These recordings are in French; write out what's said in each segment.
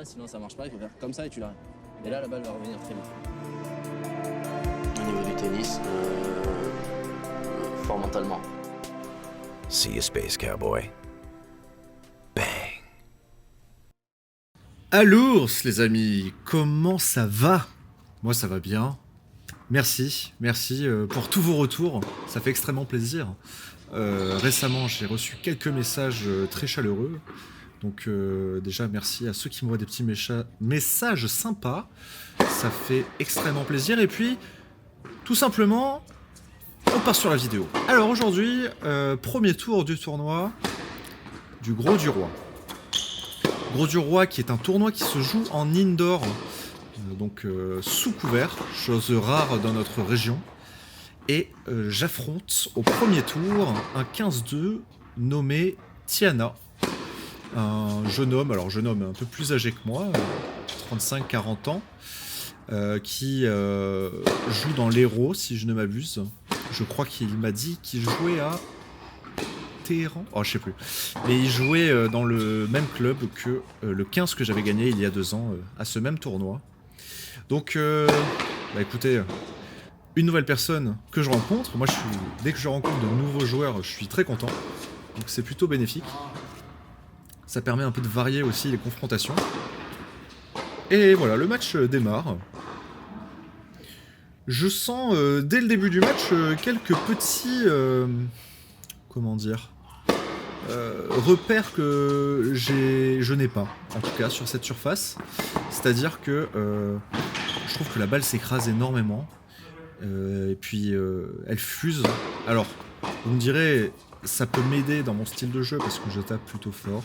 Sinon ça marche pas, il faut faire comme ça et tu l'arrêtes. Et là, la balle va revenir très vite. Au niveau du tennis, fort mentalement. See you, Space Cowboy. Bang. Alors, les amis, comment ça va? Moi, ça va bien. Merci pour tous vos retours, ça fait extrêmement plaisir. Récemment, j'ai reçu quelques messages très chaleureux. Donc déjà, merci à ceux qui m'envoient des petits messages sympas. Ça fait extrêmement plaisir. Et puis, tout simplement, on part sur la vidéo. Alors aujourd'hui, premier tour du tournoi du Gros du Roi. Gros du Roi qui est un tournoi qui se joue en indoor, donc sous couvert, chose rare dans notre région. Et j'affronte au premier tour un 15-2 nommé Tiana. Un jeune homme, alors jeune homme un peu plus âgé que moi, 35-40 ans, qui joue dans l'Hérault, si je ne m'abuse. Je crois qu'il m'a dit qu'il jouait à Téhéran, oh je sais plus. Mais il jouait dans le même club que le 15 que j'avais gagné il y a 2 ans, à ce même tournoi. Donc, bah écoutez, une nouvelle personne que je rencontre. Moi, dès que je rencontre de nouveaux joueurs, je suis très content. Donc c'est plutôt bénéfique. Ça permet un peu de varier aussi les confrontations. Et voilà, le match démarre. Je sens dès le début du match quelques petits... comment dire, repères que je n'ai pas, en tout cas sur cette surface. C'est-à-dire que je trouve que la balle s'écrase énormément. Et puis elle fuse. Alors, vous me direz, ça peut m'aider dans mon style de jeu parce que je tape plutôt fort.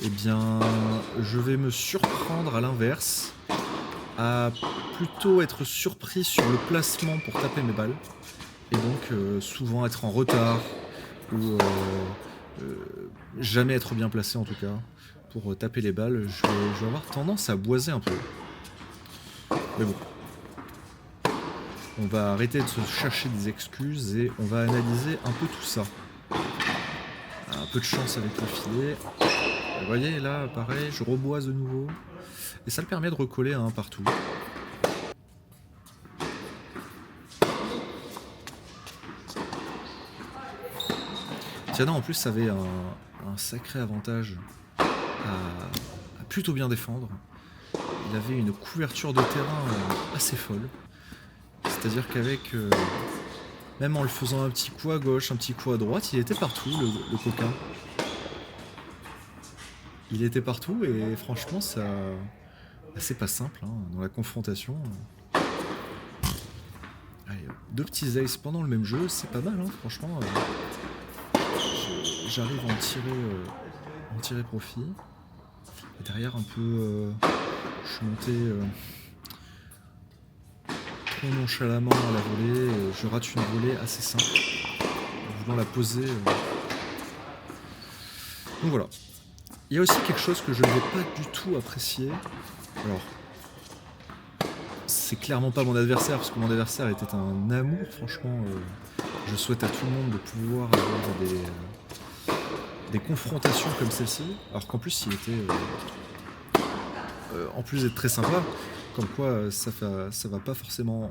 Eh bien, je vais me surprendre à l'inverse, à plutôt être surpris sur le placement pour taper mes balles, et donc souvent être en retard, ou jamais être bien placé en tout cas, pour taper les balles. Je vais avoir tendance à boiser un peu. Mais bon. On va arrêter de se chercher des excuses et on va analyser un peu tout ça. Un peu de chance avec le filet. Vous voyez, là, pareil, je reboise de nouveau. Et ça le permet de recoller un partout. Tiana, en plus, avait un sacré avantage à plutôt bien défendre. Il avait une couverture de terrain assez folle. C'est-à-dire qu'avec... même en le faisant un petit coup à gauche, un petit coup à droite, il était partout, le coquin. Il était partout et franchement, ça, c'est pas simple hein, dans la confrontation. Allez, 2 petits aces pendant le même jeu, c'est pas mal, hein, franchement. J'arrive à en tirer profit. Et derrière, un peu, je suis monté trop nonchalamment à la volée. Je rate une volée assez simple, en voulant la poser. Donc voilà. Il y a aussi quelque chose que je ne vais pas du tout apprécier. Alors, c'est clairement pas mon adversaire, parce que mon adversaire était un amour, franchement. Je souhaite à tout le monde de pouvoir avoir des confrontations comme celle-ci. Alors qu'en plus, il était... en plus d'être très sympa, comme quoi ça va pas forcément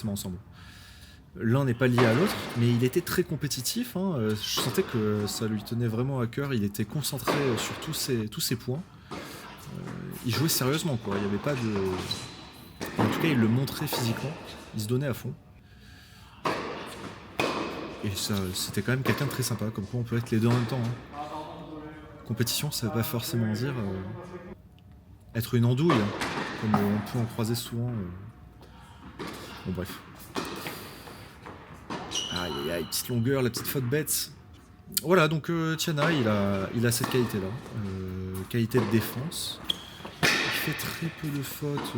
ensemble. L'un n'est pas lié à l'autre, mais il était très compétitif. Hein. Je sentais que ça lui tenait vraiment à cœur. Il était concentré sur tous ses points. Il jouait sérieusement, quoi. Il n'y avait pas de... En tout cas, il le montrait physiquement. Il se donnait à fond. Et ça, c'était quand même quelqu'un de très sympa. Comme quoi, on peut être les deux en même temps. Hein. Compétition, ça ne veut pas forcément dire être une andouille, hein, comme on peut en croiser souvent. Bon, bref. Aïe aïe aïe, petite longueur, la petite faute bête. Voilà, donc Tiana, il a cette qualité-là. Qualité de défense. Il fait très peu de fautes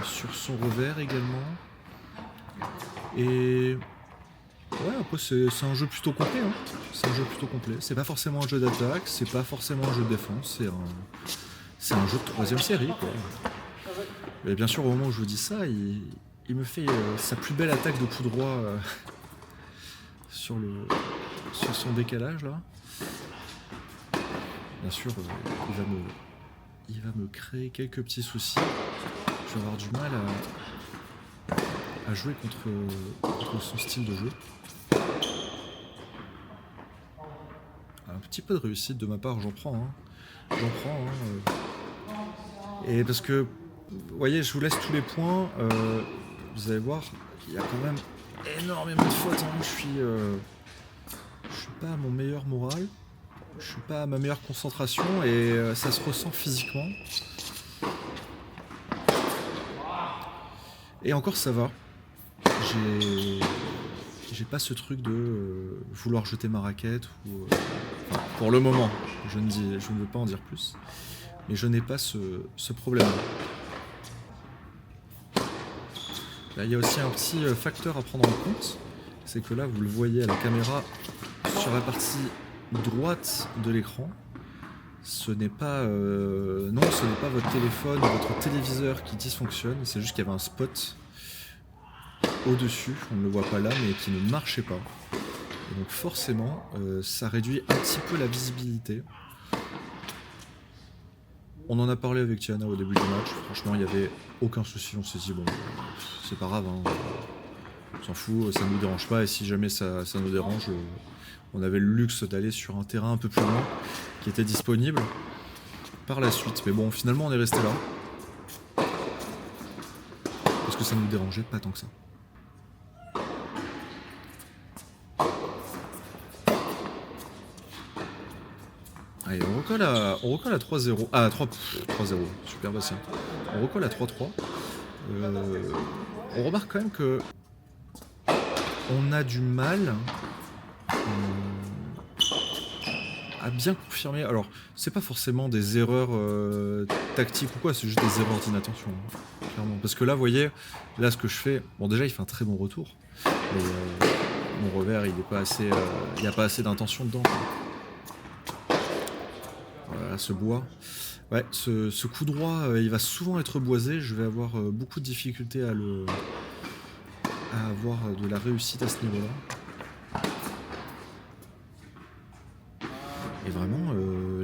sur son revers également. Et... ouais, après c'est un jeu plutôt complet. Hein. C'est un jeu plutôt complet. C'est pas forcément un jeu d'attaque, c'est pas forcément un jeu de défense, c'est un jeu de 3ème série, quoi. Et bien sûr, au moment où je vous dis ça, il me fait sa plus belle attaque de coup droit sur son décalage là. Bien sûr, il va me créer quelques petits soucis. Je vais avoir du mal à jouer contre son style de jeu. Un petit peu de réussite de ma part, j'en prends. Hein. Et parce que, vous voyez, je vous laisse tous les points. Vous allez voir, il y a quand même énormément de fautes. Hein. Je suis pas à mon meilleur moral. Je suis pas à ma meilleure concentration et ça se ressent physiquement. Et encore ça va. J'ai pas ce truc de vouloir jeter ma raquette ou enfin, pour le moment. Je ne veux pas en dire plus. Mais je n'ai pas ce problème. Là, il y a aussi un petit facteur à prendre en compte. C'est que là, vous le voyez à la caméra sur la partie droite de l'écran, ce n'est pas ce n'est pas votre téléphone ou votre téléviseur qui dysfonctionne, c'est juste qu'il y avait un spot au-dessus, on ne le voit pas là, mais qui ne marchait pas. Et donc forcément, ça réduit un petit peu la visibilité. On en a parlé avec Tiana au début du match, franchement il n'y avait aucun souci, on s'est dit bon, c'est pas grave, hein. On s'en fout, ça ne nous dérange pas, et si jamais ça nous dérange, on avait le luxe d'aller sur un terrain un peu plus loin qui était disponible par la suite. Mais bon, finalement, on est resté là. Parce que ça nous dérangeait pas tant que ça. Allez, on recolle à 3-0. Ah, 3-0, super patient. On recolle à 3-3. On remarque quand même que on a du mal à bien confirmer. Alors, c'est pas forcément des erreurs tactiques ou quoi, c'est juste des erreurs d'inattention, hein, clairement. Parce que là, vous voyez, là, ce que je fais, bon, déjà, il fait un très bon retour, mais mon revers, il est pas assez, il n'y a pas assez d'intention dedans, quoi. Voilà, ce bois. Ouais, ce coup droit, il va souvent être boisé. Je vais avoir beaucoup de difficultés à avoir de la réussite à ce niveau-là. Et vraiment,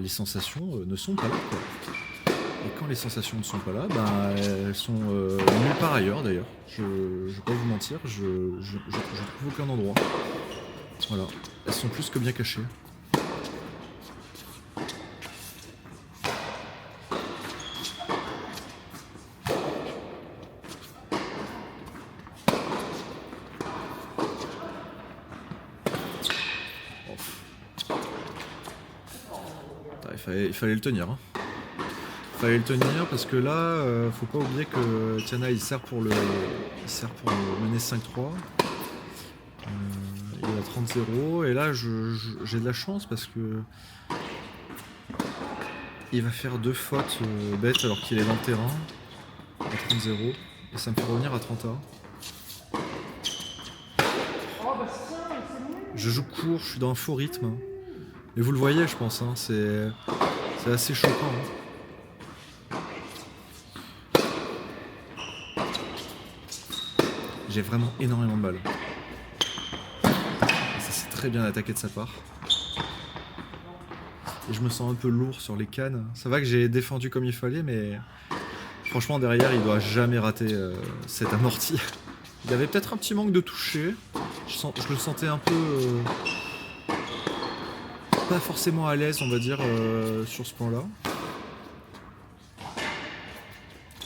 les sensations ne sont pas là, quoi. Et quand les sensations ne sont pas là, ben, elles sont nulle part ailleurs, d'ailleurs. Je vais pas vous mentir, je trouve aucun endroit. Voilà, elles sont plus que bien cachées. Il fallait le tenir. Hein. Il fallait le tenir parce que là, faut pas oublier que Tiana il sert pour mener 5-3. Il est à 30-0 et là j'ai de la chance parce que il va faire 2 fautes bêtes alors qu'il est dans le terrain à 30-0 et ça me fait revenir à 30-1. Je joue court, je suis dans un faux rythme. Mais vous le voyez, je pense, hein, c'est assez choquant. Hein. J'ai vraiment énormément de balles. Ça s'est très bien attaqué de sa part. Et je me sens un peu lourd sur les cannes. Ça va que j'ai défendu comme il fallait, mais franchement, derrière, il doit jamais rater cette amortie. Il y avait peut-être un petit manque de toucher. Je le sentais un peu... pas forcément à l'aise, on va dire, sur ce plan-là.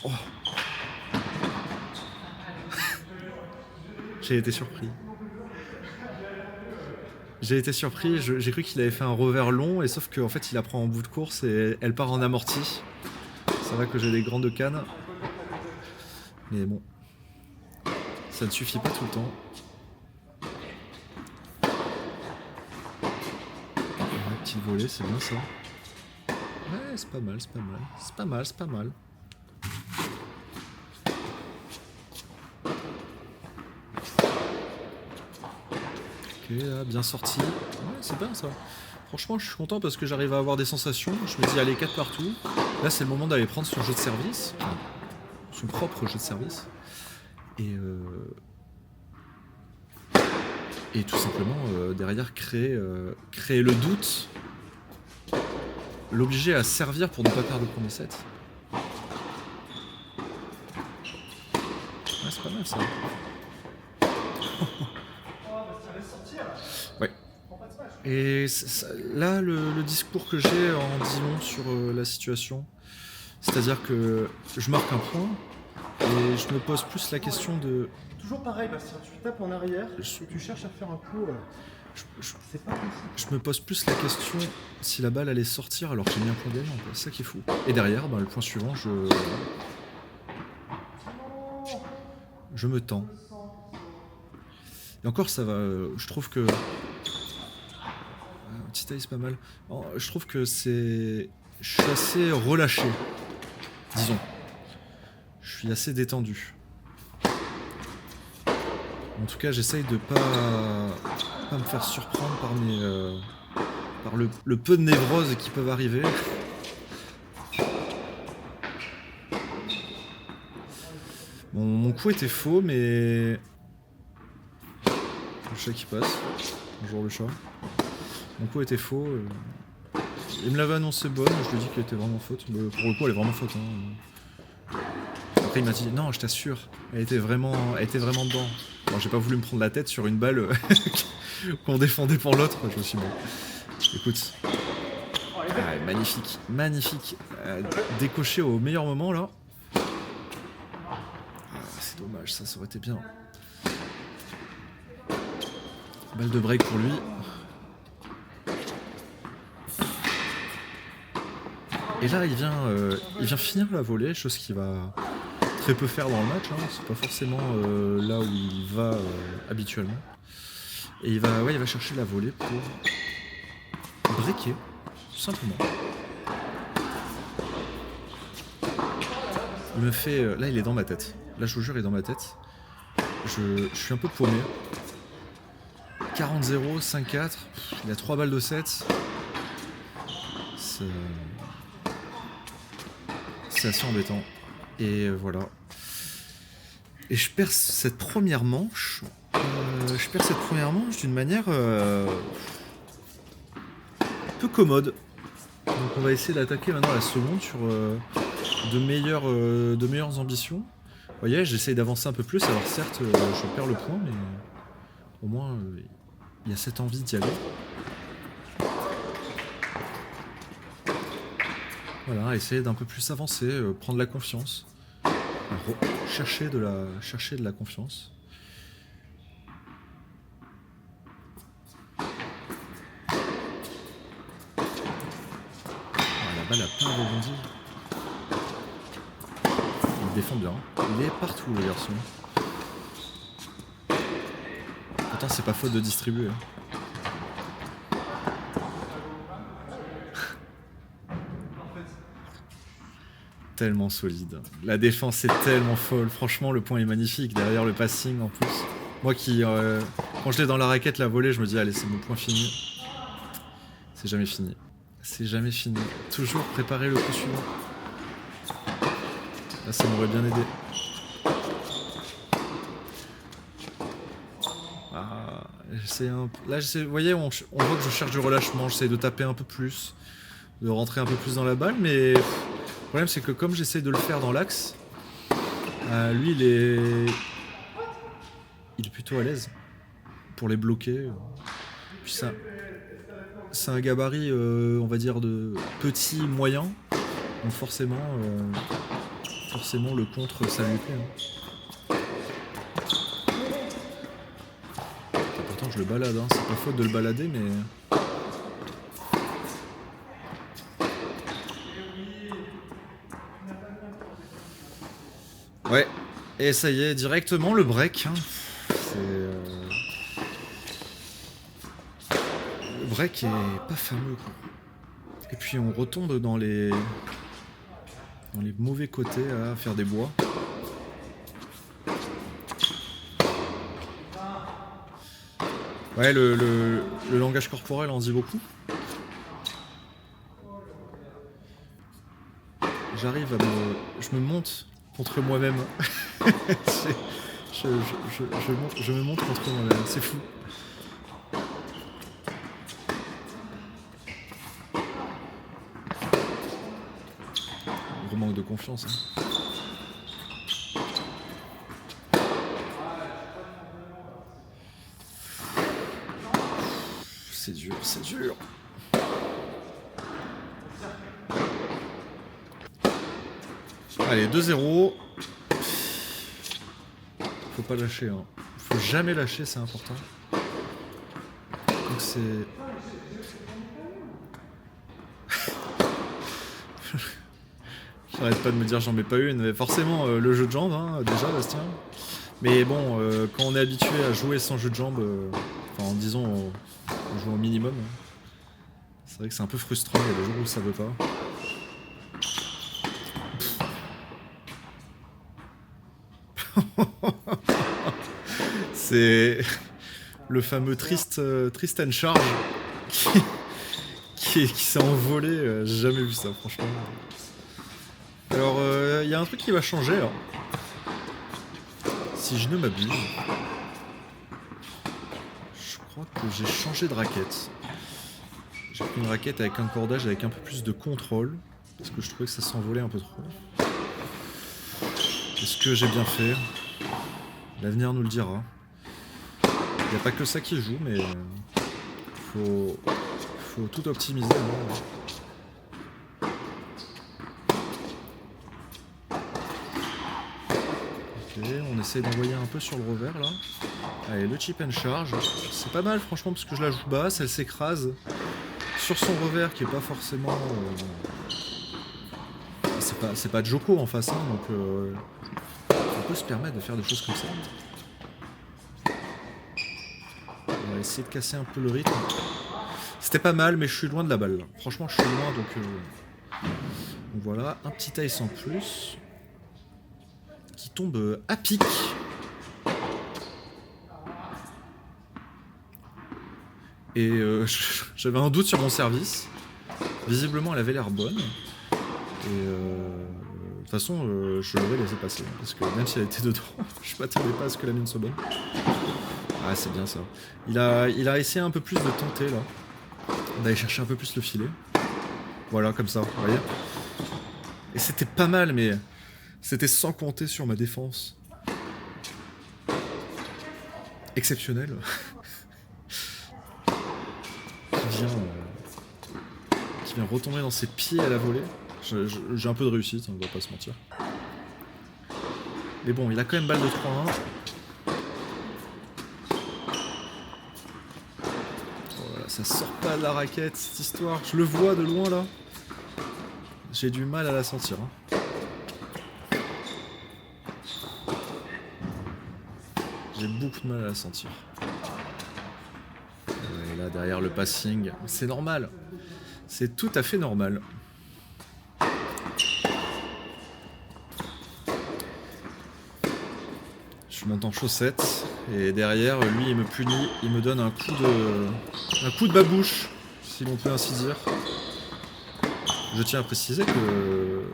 Oh. J'ai été surpris. J'ai cru qu'il avait fait un revers long, et sauf qu'en fait, il la prend en bout de course et elle part en amorti. Ça va que j'ai des grandes cannes. Mais bon, ça ne suffit pas tout le temps. Petit volet, c'est bien ça. Ouais, c'est pas mal, c'est pas mal. C'est pas mal, c'est pas mal. Ok, là, bien sorti. Ouais, c'est bien ça. Franchement, je suis content parce que j'arrive à avoir des sensations. Je me dis, allez, 4 partout. Là, c'est le moment d'aller prendre son jeu de service. Enfin, son propre jeu de service. Et tout simplement, derrière, créer le doute l'obliger à servir pour ne pas perdre le premier set. Ouais, c'est pas mal ça. Ouais. Et là, le discours que j'ai en dit long sur la situation, c'est-à-dire que je marque un point et je me pose plus la question de... Toujours pareil, Bastien, tu tapes en arrière, tu cherches à faire un coup. C'est pas possible. Je me pose plus la question si la balle allait sortir alors que j'ai mis un point gagnant, quoi. C'est ça qui est fou. Et derrière, le point suivant, je me tends. Et encore, ça va. Je trouve que. Petit taille, c'est pas mal. Je trouve que c'est. Je suis assez relâché. Disons. Je suis assez détendu. En tout cas, j'essaye de pas me faire surprendre par par le peu de névroses qui peuvent arriver. Bon, mon coup était faux, mais... Le chat qui passe. Bonjour le chat. Mon coup était faux. Il me l'avait annoncé bonne, je lui ai dit qu'elle était vraiment faute. Pour le coup, elle est vraiment faute. Hein. Après, il m'a dit, non, je t'assure, elle était vraiment dedans. Alors, j'ai pas voulu me prendre la tête sur une balle qu'on défendait pour l'autre. Je me suis dit, bon, écoute. Ah, magnifique, magnifique. Décoché au meilleur moment, là. C'est dommage, ça aurait été bien. Balle de break pour lui. Et là, il vient finir la volée, chose qu'il va très peu faire dans le match. Hein. C'est pas forcément là où il va habituellement. Et il va chercher la volée pour breaker, tout simplement. Il me fait... là, il est dans ma tête. Là, je vous jure, il est dans ma tête. Je suis un peu paumé. 40-0, 5-4. Il a 3 balles de 7. C'est assez embêtant. Et voilà. Et je perds cette première manche. D'une manière peu commode. Donc on va essayer d'attaquer maintenant la seconde sur de meilleures ambitions. Vous voyez, j'essaye d'avancer un peu plus. Alors certes, je perds le point, mais au moins il y a cette envie d'y aller. Voilà, essayer d'un peu plus avancer, prendre la confiance, chercher de la confiance. La balle a pas rebondi. Il défend bien. Il est partout, le garçon. Pourtant, c'est pas faute de distribuer. Hein. Tellement solide. La défense est tellement folle. Franchement, le point est magnifique. Derrière le passing en plus. Moi qui, quand je l'ai dans la raquette, la volée, je me dis, allez, c'est mon point fini. C'est jamais fini. C'est jamais fini. Toujours préparer le coup suivant. Là, ça m'aurait bien aidé. Ah, là, vous voyez, on voit que je cherche du relâchement. J'essaie de taper un peu plus, de rentrer un peu plus dans la balle, mais... Le problème, c'est que comme j'essaie de le faire dans l'axe, lui, il est plutôt à l'aise pour les bloquer. Puis c'est un gabarit, on va dire, de petit, moyen. Donc forcément, le contre, ça lui plaît. Hein. Pourtant, je le balade. Hein. C'est pas faute de le balader, mais... Ouais, et ça y est, directement le break. Hein. Le break est pas fameux, quoi. Et puis on retombe dans les mauvais côtés à faire des bois. Ouais, le langage corporel en dit beaucoup. Je me monte contre moi-même. je me montre contre moi-même, c'est fou. manque de confiance. Hein. C'est dur, c'est dur. Allez, 2-0. Faut pas lâcher, hein. Faut jamais lâcher, c'est important. Donc c'est... J'arrête pas de me dire j'en mets pas une, mais forcément le jeu de jambes, hein, déjà, Bastien. Mais bon, quand on est habitué à jouer sans jeu de jambes, enfin disons, on joue au minimum, hein, c'est vrai que c'est un peu frustrant, il y a des jours où ça veut pas. C'est le fameux triste and charge qui s'est envolé. J'ai jamais vu ça, franchement. Alors, il y a un truc qui va changer là. Si je ne m'abuse, je crois que j'ai changé de raquette. J'ai pris une raquette avec un cordage avec un peu plus de contrôle parce que je trouvais que ça s'envolait un peu trop. Est-ce que j'ai bien fait? L'avenir nous le dira. Il n'y a pas que ça qui joue, mais faut tout optimiser. Hein. Ok, on essaie d'envoyer un peu sur le revers là. Allez, le chip and charge. C'est pas mal franchement parce que je la joue basse, elle s'écrase sur son revers qui est pas forcément... C'est pas Joko en face, hein, donc on peut se permettre de faire des choses comme ça. On va essayer de casser un peu le rythme. C'était pas mal, mais je suis loin de la balle. Là. Franchement, je suis loin, donc voilà, un petit ice en plus qui tombe à pic. Et j'avais un doute sur mon service. Visiblement, elle avait l'air bonne. Et de toute façon, je l'aurais laissé passer. Parce que même si elle était dedans, je m'attendais pas à ce que la mienne soit bonne. Ah, c'est bien ça. Il a essayé un peu plus de tenter là. D'aller chercher un peu plus le filet. Voilà, comme ça, vous voyez. Et c'était pas mal, mais c'était sans compter sur ma défense. Exceptionnelle. Qui vient retomber dans ses pieds à la volée. J'ai un peu de réussite, on ne va pas se mentir. Mais bon, il a quand même balle de 3-1. Voilà, ça sort pas de la raquette cette histoire. Je le vois de loin là. J'ai du mal à la sentir. Hein. J'ai beaucoup de mal à la sentir. Et là derrière le passing, c'est normal. C'est tout à fait normal. Je monte en chaussettes et derrière lui il me punit, il me donne un coup de babouche, si l'on peut ainsi dire. Je tiens à préciser que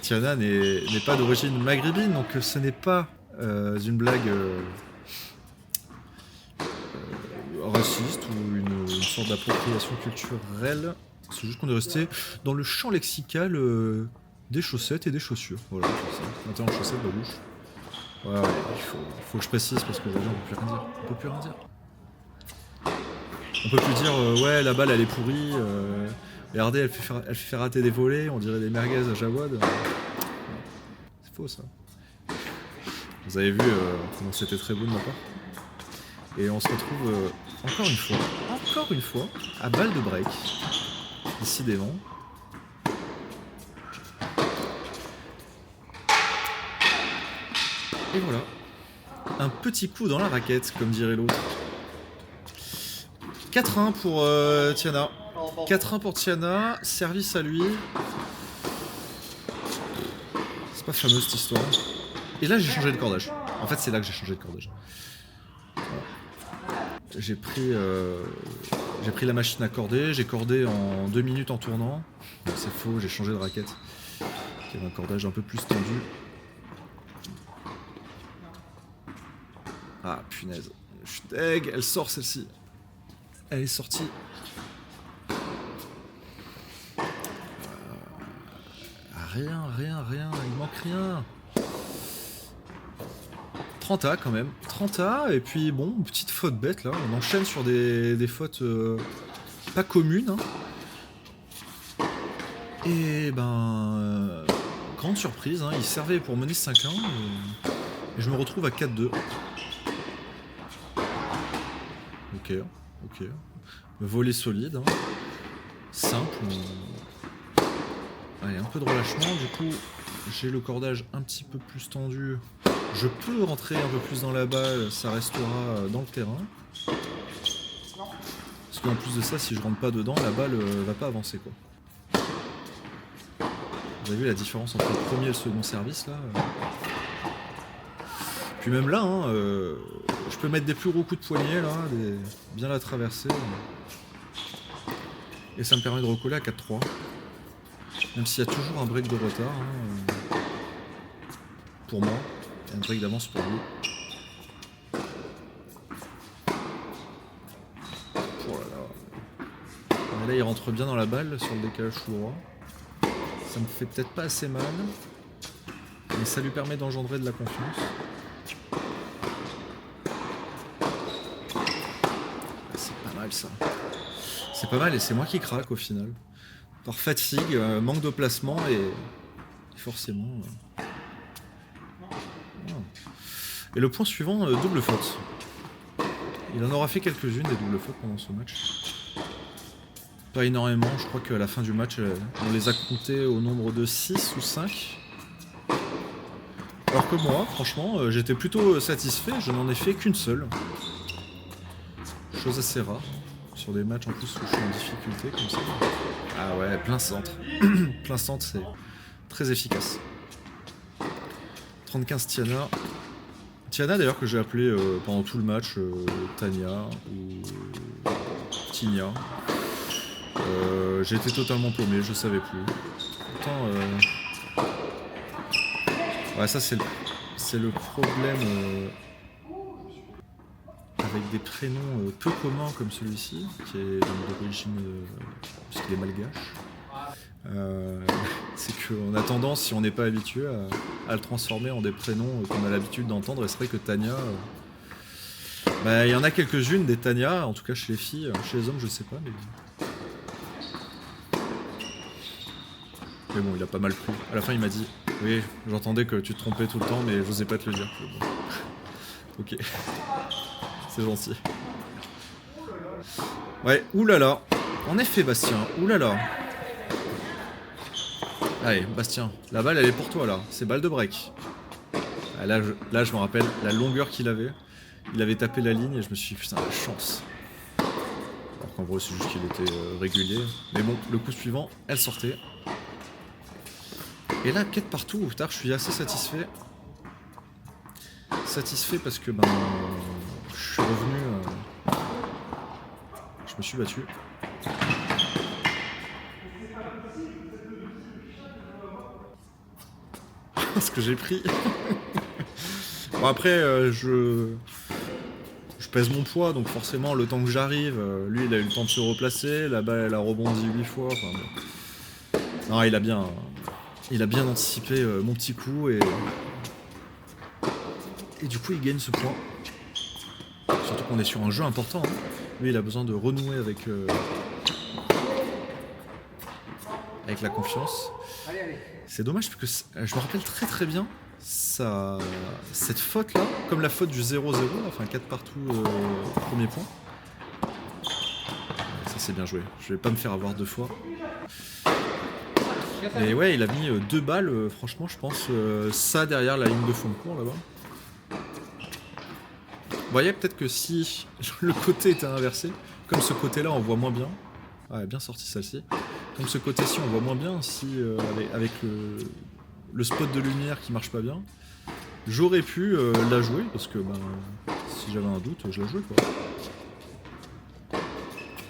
Tiana n'est pas d'origine maghrébine, donc ce n'est pas une blague raciste ou une sorte d'appropriation culturelle. C'est juste qu'on est resté dans le champ lexical des chaussettes et des chaussures. Voilà, c'est ça. Maintenant en chaussettes, babouche. Voilà, il faut que je précise parce que les gens ne peuvent plus rien dire. On peut plus rien dire. On peut plus dire ouais la balle elle est pourrie, regardez elle fait rater des volets, on dirait des merguez à Jawad. C'est faux ça. Vous avez vu comment c'était très beau de ma part. Et on se retrouve encore une fois, à balle de break. Décidément. Et voilà. Un petit coup dans la raquette, comme dirait l'autre. 4-1 pour Tiana. 4-1 pour Tiana. Service à lui. C'est pas fameux cette histoire. Et là j'ai changé de cordage. En fait c'est là que j'ai changé de cordage. Voilà. J'ai pris la machine à corder. J'ai cordé en 2 minutes en tournant. Non, c'est faux, j'ai changé de raquette. Il y avait un cordage un peu plus tendu. Ah punaise. Je suis deg, elle sort celle-ci. Elle est sortie. Rien, il manque rien. 30A quand même. 30A, et puis bon, petite faute bête là. On enchaîne sur des fautes pas communes. Hein. Et ben... grande surprise, hein, il servait pour mener 5-1 et je me retrouve à 4-2. Ok. Volet solide. Hein. Simple. Allez, un peu de relâchement, du coup j'ai le cordage un petit peu plus tendu. Je peux rentrer un peu plus dans la balle, ça restera dans le terrain. Parce qu'en plus de ça, si je rentre pas dedans, la balle va pas avancer quoi. Vous avez vu la différence entre le premier et le second service là Puis même là, hein, je peux mettre des plus gros coups de poignet là, bien la traverser. Et ça me permet de recoller à 4-3. Même s'il y a toujours un break de retard. Hein, pour moi. Et un break d'avance pour lui. Oh là là. Et là il rentre bien dans la balle sur le décalage tout droit. Ça me fait peut-être pas assez mal. Mais ça lui permet d'engendrer de la confiance. C'est pas mal ça. C'est pas mal et c'est moi qui craque au final. Par fatigue, manque de placement et forcément... Et le point suivant, double faute. Il en aura fait quelques-unes des doubles fautes pendant ce match. Pas énormément, je crois qu'à la fin du match, on les a comptés au nombre de 6 ou 5. Alors que moi, franchement, j'étais plutôt satisfait, je n'en ai fait qu'une seule. Chose assez rare, sur des matchs en plus où je suis en difficulté comme ça. Ah ouais, plein centre. Plein centre, c'est très efficace. 35 Tiana. Tiana d'ailleurs que j'ai appelé pendant tout le match Tania ou Tinia. J'étais totalement paumé, je savais plus. Pourtant, ouais, ça c'est le problème avec des prénoms peu communs comme celui-ci, qui est d'origine, puisqu'il est malgache. C'est qu'on a tendance, si on n'est pas habitué, à le transformer en des prénoms qu'on a l'habitude d'entendre. Et c'est vrai que Tania, bah, il y en a quelques-unes des Tania, en tout cas chez les filles, chez les hommes je sais pas, mais bon, il a pas mal pris. À la fin il m'a dit, oui, j'entendais que tu te trompais tout le temps, mais j'osais pas te le dire. Bon. Ok, c'est gentil. Ouais, oulala, en effet Bastien, oulala. Allez, Bastien, la balle elle est pour toi là, c'est balle de break. Ah, là, je me rappelle la longueur qu'il avait. Il avait tapé la ligne et je me suis dit putain la chance. Alors qu'en gros c'est juste qu'il était régulier. Mais bon, le coup suivant, elle sortait. Et là, quête partout, ou tard, je suis assez satisfait. Satisfait parce que ben je suis revenu. Je me suis battu. Ce que j'ai pris. Bon après je pèse mon poids donc forcément le temps que j'arrive, lui il a eu le temps de se replacer, la balle elle a rebondi 8 fois. Enfin, bon. Non, il a bien anticipé mon petit coup et du coup il gagne ce point. Surtout qu'on est sur un jeu important. Hein. Lui il a besoin de renouer avec la confiance. C'est dommage parce que je me rappelle très très bien cette faute là, comme la faute du 0-0, enfin 4 partout premier point. Ça c'est bien joué, je vais pas me faire avoir 2 fois. Et ouais, il a mis 2 balles, franchement je pense ça derrière la ligne de fond de cours là-bas. Vous voyez peut-être que si le côté était inversé, comme ce côté là on voit moins bien. Ouais, bien sorti celle-ci. Comme ce côté-ci on voit moins bien si avec le spot de lumière qui marche pas bien. J'aurais pu la jouer parce que ben, si j'avais un doute je la jouais quoi.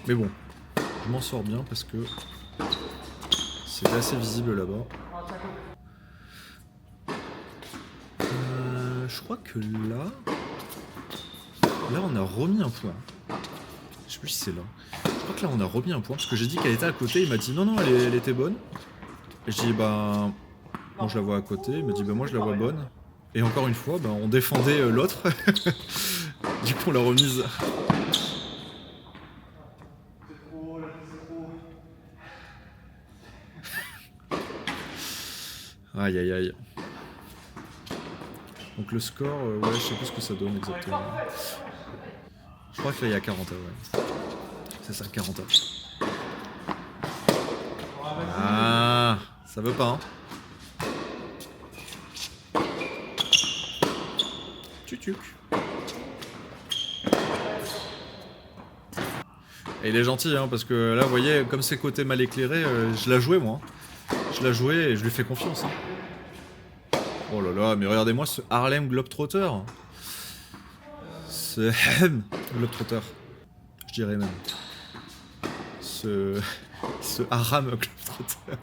Mais bon, je m'en sors bien parce que c'était assez visible là-bas. Je crois que là on a remis un point. Je sais plus si c'est là. Je crois que là on a remis un point parce que j'ai dit qu'elle était à côté, il m'a dit non elle était bonne. Et je dis bah Moi je la vois à côté, il me dit bah moi je la vois bonne. Et encore une fois, bah, on défendait l'autre. Du coup on l'a remise. Aïe aïe aïe. Donc le score, ouais je sais plus ce que ça donne exactement. Je crois que là il y a 40 ouais. C'est ça, 40 Ah, ça veut pas, hein. Tutuc. Et il est gentil, hein, parce que là, vous voyez, comme c'est côté mal éclairé, je l'ai joué, moi. Je l'ai joué et je lui fais confiance. Hein. Oh là là, mais regardez-moi ce Harlem Globetrotter. Ce Globetrotter. Je dirais même. Ce Haram Globetrotter.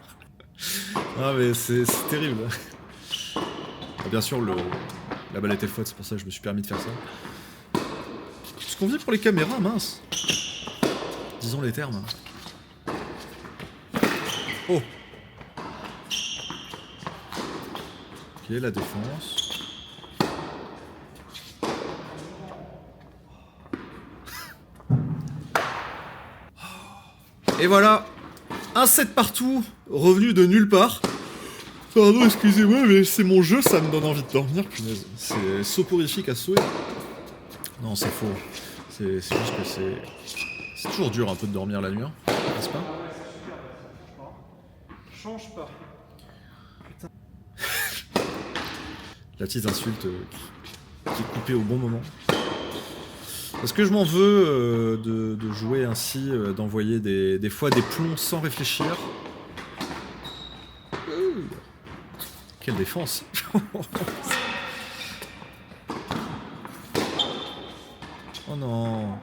Ah mais c'est terrible. Ah, bien sûr, la balle était faute, c'est pour ça que je me suis permis de faire ça. Ce qu'on faisait pour les caméras, mince. Disons les termes. Oh. Ok, la défense. Et voilà, un 7 partout, revenu de nulle part. Pardon, excusez-moi, mais c'est mon jeu, ça me donne envie de dormir, punaise. C'est soporifique à souhait. Non, c'est faux. C'est juste que c'est toujours dur un peu de dormir la nuit, hein, n'est-ce pas? Change pas. La petite insulte qui est coupée au bon moment. Parce que je m'en veux de jouer ainsi, d'envoyer des fois des plombs sans réfléchir. Quelle défense. Oh non.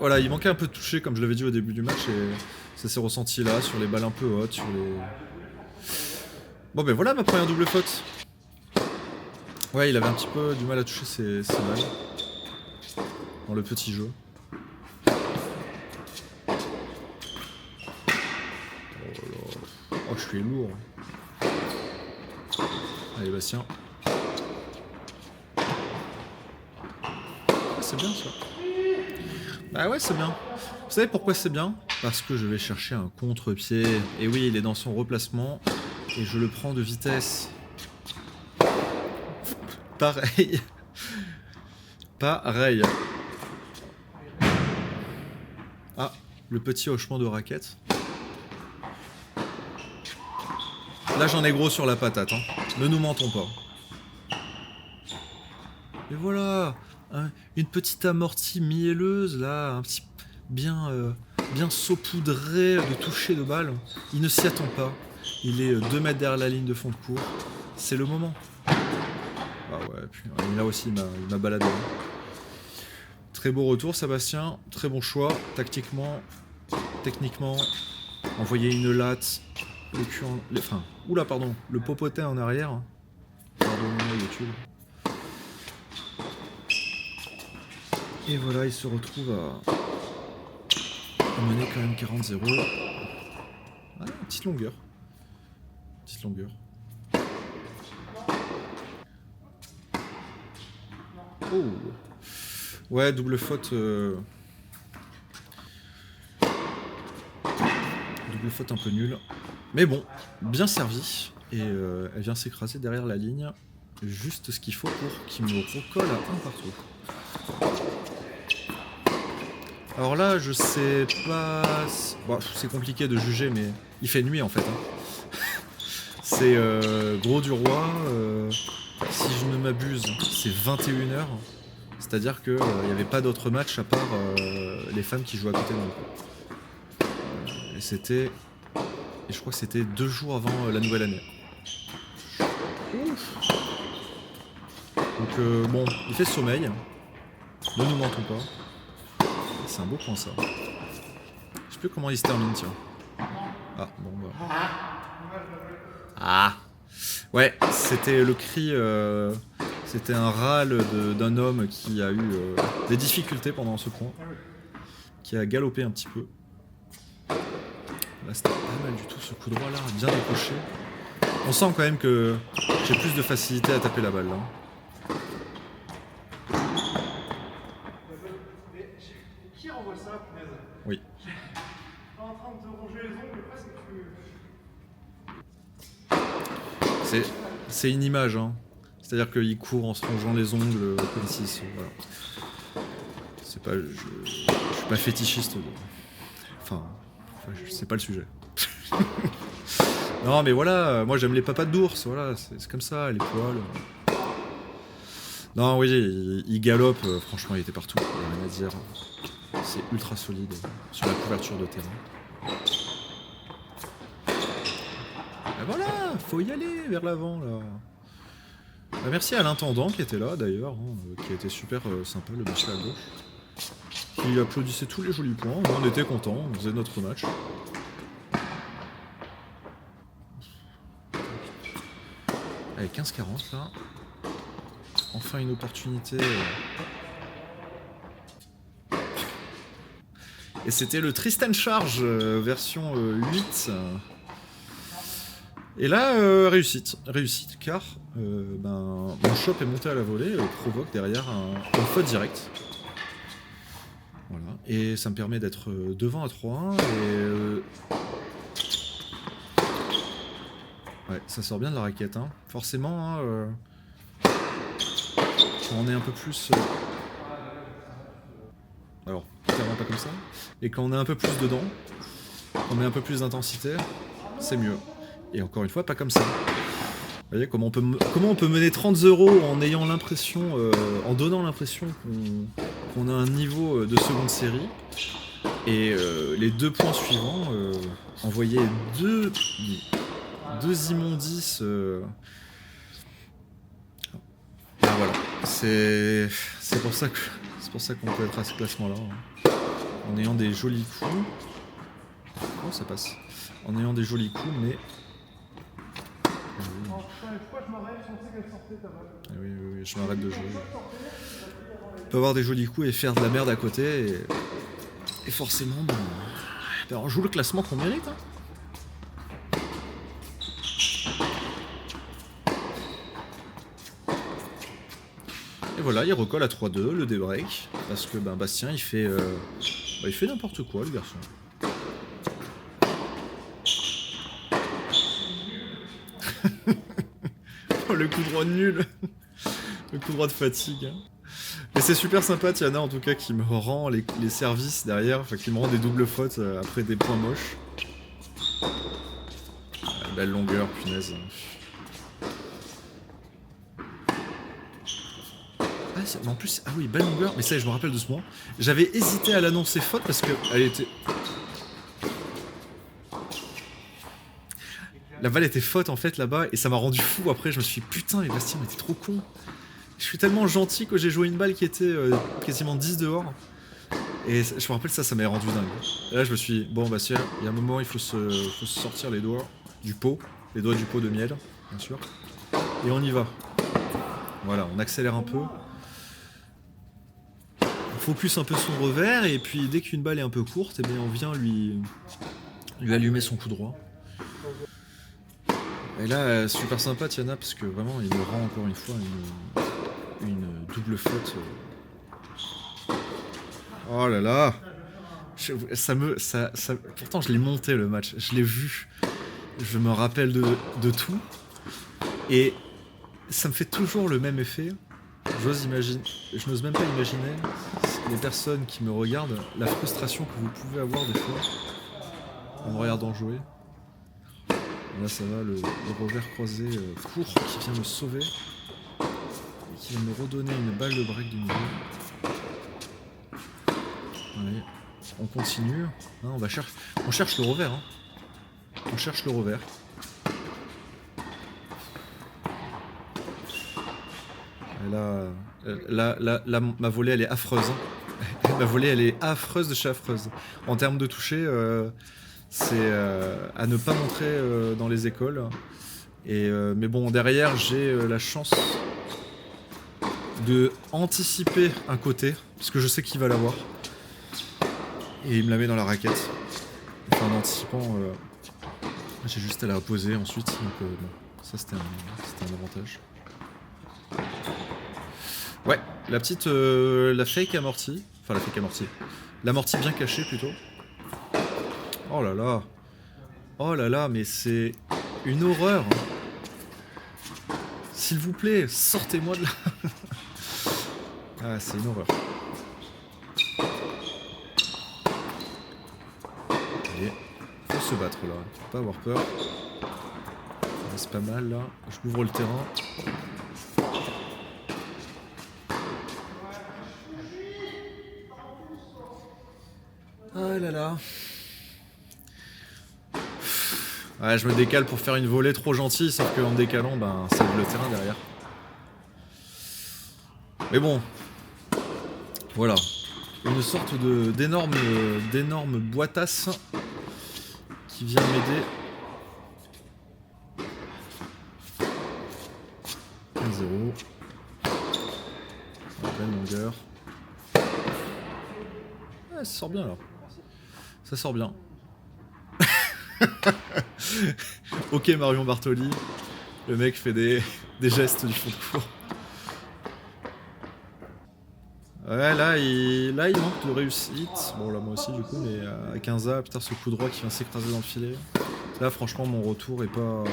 Voilà, il manquait un peu de toucher comme je l'avais dit au début du match et ça s'est ressenti là, sur les balles un peu hautes, sur les... Bon ben voilà ma première double faute. Ouais, il avait un petit peu du mal à toucher ses balles. Dans le petit jeu. Oh là. Oh, je suis lourd. Allez, Bastien. Ah, c'est bien ça. Bah ouais, c'est bien. Vous savez pourquoi c'est bien? Parce que je vais chercher un contre-pied. Et oui, il est dans son replacement. Et je le prends de vitesse. Pareil. Pareil. Ah, le petit hochement de raquette. Là, j'en ai gros sur la patate. Hein. Ne nous mentons pas. Et voilà, une petite amortie mielleuse, là, un petit bien saupoudré de toucher de balle. Il ne s'y attend pas. Il est 2 mètres derrière la ligne de fond de cours. C'est le moment. Ah ouais, puis là aussi, il m'a baladé. Très beau retour, Sébastien. Très bon choix. Tactiquement, techniquement. Envoyer une latte. Le cul en... Enfin, oula, pardon. Le popotin en arrière. Pardonnez-moi, YouTube. Et voilà, il se retrouve à mener quand même 40-0. Ah, petite longueur. Petite longueur. Oh. Ouais, double faute. Double faute un peu nulle. Mais bon, bien servi. Et elle vient s'écraser derrière la ligne. Juste ce qu'il faut pour qu'il me recolle à un partout. Alors là, je sais pas... Bon, c'est compliqué de juger, mais il fait nuit en fait. Hein. C'est Gros du Roi. Si je ne m'abuse, c'est 21h. C'est-à-dire qu'il n'y avait pas d'autres matchs à part les femmes qui jouent à côté de nous. Et c'était... Et je crois que c'était 2 jours avant la nouvelle année. Ouf. Donc bon, il fait sommeil. Ne nous mentons pas. C'est un beau point ça. Je sais plus comment il se termine, tiens. Ah, bon bah... Ah. Ouais, c'était le cri... C'était un râle d'un homme qui a eu des difficultés pendant ce point. Qui a galopé un petit peu. Là, c'était pas mal du tout ce coup droit là, bien décoché. On sent quand même que j'ai plus de facilité à taper la balle là. Mais qui renvoie ça, punaise? Oui. En train de te ronger les ongles, presque tu... C'est une image, hein. C'est-à-dire qu'il court en se rongeant les ongles comme si... Voilà. C'est pas... Je suis pas fétichiste. Enfin, c'est pas le sujet. Non mais voilà, moi j'aime les papates d'ours, voilà, c'est comme ça, les poils. Non oui, il galope, franchement il était partout, il y a rien à dire. C'est ultra solide sur la couverture de terrain. Et voilà, faut y aller vers l'avant là. Bah, merci à l'intendant qui était là d'ailleurs, hein, qui a été super sympa, le monsieur à gauche. Qui applaudissait tous les jolis points, on était contents, on faisait notre match. Allez, 15-40 là. Enfin une opportunité. Et c'était le Tristan Charge version 8. Et là, réussite, car mon shop est monté à la volée, provoque derrière une faute directe. Voilà, et ça me permet d'être devant à 3-1 et... Ouais, ça sort bien de la raquette, hein. Forcément, hein, quand on est un peu plus... Alors, clairement pas comme ça, et quand on est un peu plus dedans, on met un peu plus d'intensité, c'est mieux. Et encore une fois, pas comme ça. Vous voyez comment on peut mener 30-0 en ayant l'impression, en donnant l'impression qu'on a un niveau de seconde série. Et les 2 points suivants, envoyer deux immondices. Ah, voilà. C'est pour ça qu'on peut être à ce classement-là. Hein. En ayant des jolis coups. Comment ça passe? En ayant des jolis coups, mais. Pourquoi je m'arrête? Je pensais qu'elle sortait ta balle. Oui, je m'arrête de jouer. On peut avoir des jolis coups et faire de la merde à côté. Et forcément, on joue le classement qu'on mérite. Hein. Et voilà, il recolle à 3-2, le débreak. Parce que Bastien, il fait n'importe quoi, le garçon. Oh, le coup droit nul. Le coup droit de fatigue. Et c'est super sympa, Tiana, en tout cas, qui me rend les services derrière, enfin, qui me rend des doubles fautes après des points moches. Belle longueur, punaise. Mais en plus, ah oui, belle longueur, mais ça, je me rappelle de ce moment. J'avais hésité à l'annoncer faute parce que elle était... La balle était faute en fait là-bas et ça m'a rendu fou après. Je me suis dit putain, mais Bastien, mais t'es trop con. Je suis tellement gentil que j'ai joué une balle qui était quasiment 10 dehors. Et je me rappelle ça m'a rendu dingue. Et là, je me suis dit, bon, Bastien, il y a un moment, il faut se sortir les doigts du pot, les doigts du pot de miel, bien sûr. Et on y va. Voilà, on accélère un peu. On focus un peu son revers et puis dès qu'une balle est un peu courte, eh bien, on vient lui allumer son coup droit. Et là, super sympa Tiana, parce que vraiment, il me rend encore une fois une double faute. Oh là là, pourtant je l'ai monté le match, je l'ai vu, je me rappelle de tout, et ça me fait toujours le même effet. Je n'ose même pas imaginer les personnes qui me regardent, la frustration que vous pouvez avoir des fois en me regardant jouer. Là ça va, le revers croisé court qui vient me sauver et qui vient me redonner une balle de break de nouveau. Allez, on continue. Hein, on cherche le revers. Hein. On cherche le revers. Et là, ma volée elle est affreuse. Hein. Ma volée elle est affreuse de chez affreuse. En termes de toucher, c'est à ne pas montrer dans les écoles. Et, mais bon, derrière, j'ai la chance de anticiper un côté, parce que je sais qu'il va l'avoir. Et il me la met dans la raquette. Enfin, en anticipant, j'ai juste à la poser ensuite. Donc, bon. Ça, c'était un avantage. Ouais, la petite... la fake amortie. Enfin, la fake amortie. L'amortie bien cachée, plutôt. Oh là là. Oh là là, mais c'est une horreur. S'il vous plaît, sortez-moi de là. Ah, c'est une horreur. Allez, faut se battre là, faut pas avoir peur. C'est pas mal là, je m'ouvre le terrain. Ah là là. Ouais, je me décale pour faire une volée trop gentille, sauf qu'en me décalant, ben, ça ouvre le terrain derrière. Mais bon, voilà, une sorte d'énorme boîtasse qui vient m'aider. 1-0. Belle longueur. Ouais, ça sort bien là. Ça sort bien. Ok Marion Bartoli, le mec fait des gestes du fond de cour. Ouais, là il manque de réussite. Bon, là moi aussi du coup, mais à 15A, putain, ce coup droit qui vient s'écraser dans le filet. Là franchement mon retour est pas...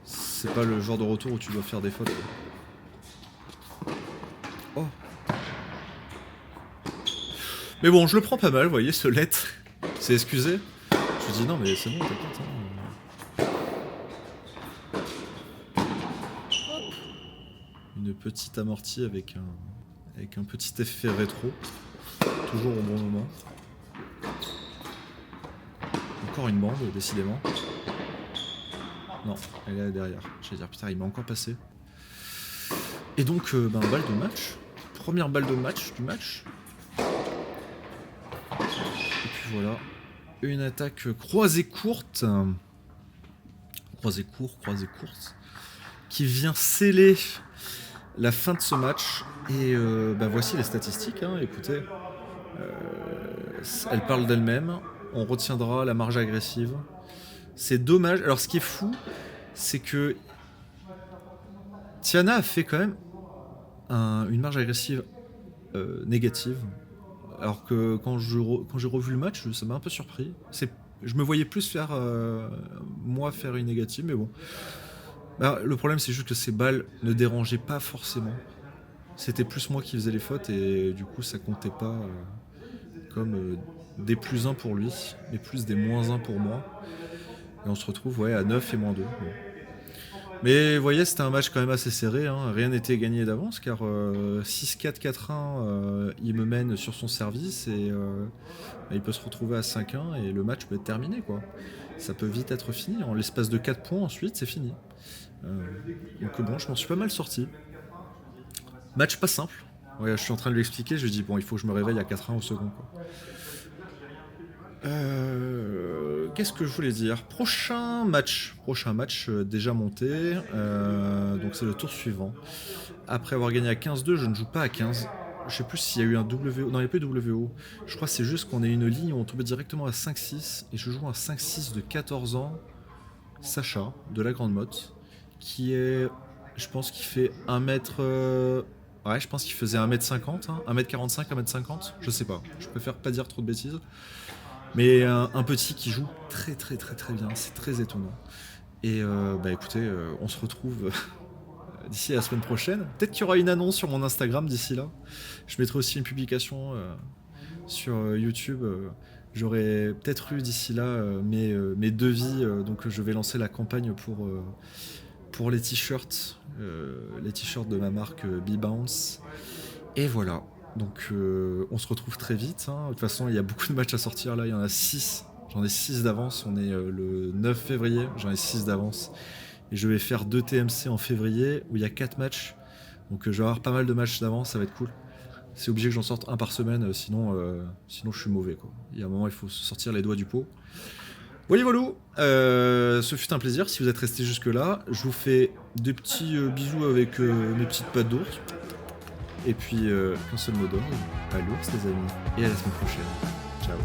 c'est pas le genre de retour où tu dois faire des fautes. Oh. Mais bon, je le prends pas mal, vous voyez, ce lettre. C'est excusé. Je me dis non mais c'est bon, t'inquiète. Une petite amortie avec un petit effet rétro. Toujours au bon moment. Encore une bande, décidément. Non, elle est là derrière. Je vais dire, putain, il m'a encore passé. Et donc, balle de match. Première balle de match du match. Et puis voilà. Une attaque croisée courte. Croisée courte. Qui vient sceller la fin de ce match. Et voici les statistiques. Hein, écoutez. Elle parle d'elle-même. On retiendra la marge agressive. C'est dommage. Alors, ce qui est fou, c'est que Tiana a fait quand même une marge agressive négative. Alors que quand j'ai revu le match, ça m'a un peu surpris. Je me voyais plus faire une négative, mais bon. Le problème, c'est juste que ces balles ne dérangeaient pas forcément. C'était plus moi qui faisais les fautes et du coup, ça comptait pas comme des plus 1 pour lui, mais plus des moins 1 pour moi. Et on se retrouve à 9 et moins 2. Bon. Mais vous voyez, c'était un match quand même assez serré. Hein. Rien n'était gagné d'avance car 6-4, 4-1, il me mène sur son service et il peut se retrouver à 5-1 et le match peut être terminé, quoi. Ça peut vite être fini. En l'espace de 4 points ensuite, c'est fini. Donc bon, je m'en suis pas mal sorti. Match pas simple. Ouais, je suis en train de lui expliquer. Je lui dis, bon, il faut que je me réveille à 4-1 au second, quoi. Qu'est-ce que je voulais dire ? Prochain match déjà monté, donc c'est le tour suivant. Après avoir gagné à 15-2, je ne joue pas à 15. Je sais plus s'il y a eu un WO. Non, il n'y a pas eu WO. Je crois que c'est juste qu'on a une ligne où on tombait directement à 5-6 et je joue un 5-6 de 14 ans, Sacha, de la Grande Motte, qui est, je pense qu'il fait 1 mètre... Ouais, je pense qu'il faisait 1m50, hein, 1m45, 1m50, je sais pas. Je préfère pas dire trop de bêtises. Mais un petit qui joue très bien, c'est très étonnant. Et écoutez, on se retrouve d'ici la semaine prochaine. Peut-être qu'il y aura une annonce sur mon Instagram d'ici là. Je mettrai aussi une publication sur YouTube. J'aurai peut-être eu d'ici là mes devis, donc je vais lancer la campagne pour les t-shirts de ma marque B-Bounce. Et voilà. Donc on se retrouve très vite. Hein. De toute façon, il y a beaucoup de matchs à sortir là. Il y en a 6. J'en ai 6 d'avance. On est le 9 février. J'en ai 6 d'avance. Et je vais faire 2 TMC en février où il y a 4 matchs. Donc je vais avoir pas mal de matchs d'avance. Ça va être cool. C'est obligé que j'en sorte un par semaine. Sinon je suis mauvais, quoi. Il y a un moment, il faut se sortir les doigts du pot. Voilà, ce fut un plaisir si vous êtes restés jusque là. Je vous fais des petits bisous avec mes petites pattes d'ours. Et puis, qu'un seul mot d'ordre, à l'ours les amis, et à la semaine prochaine. Ciao.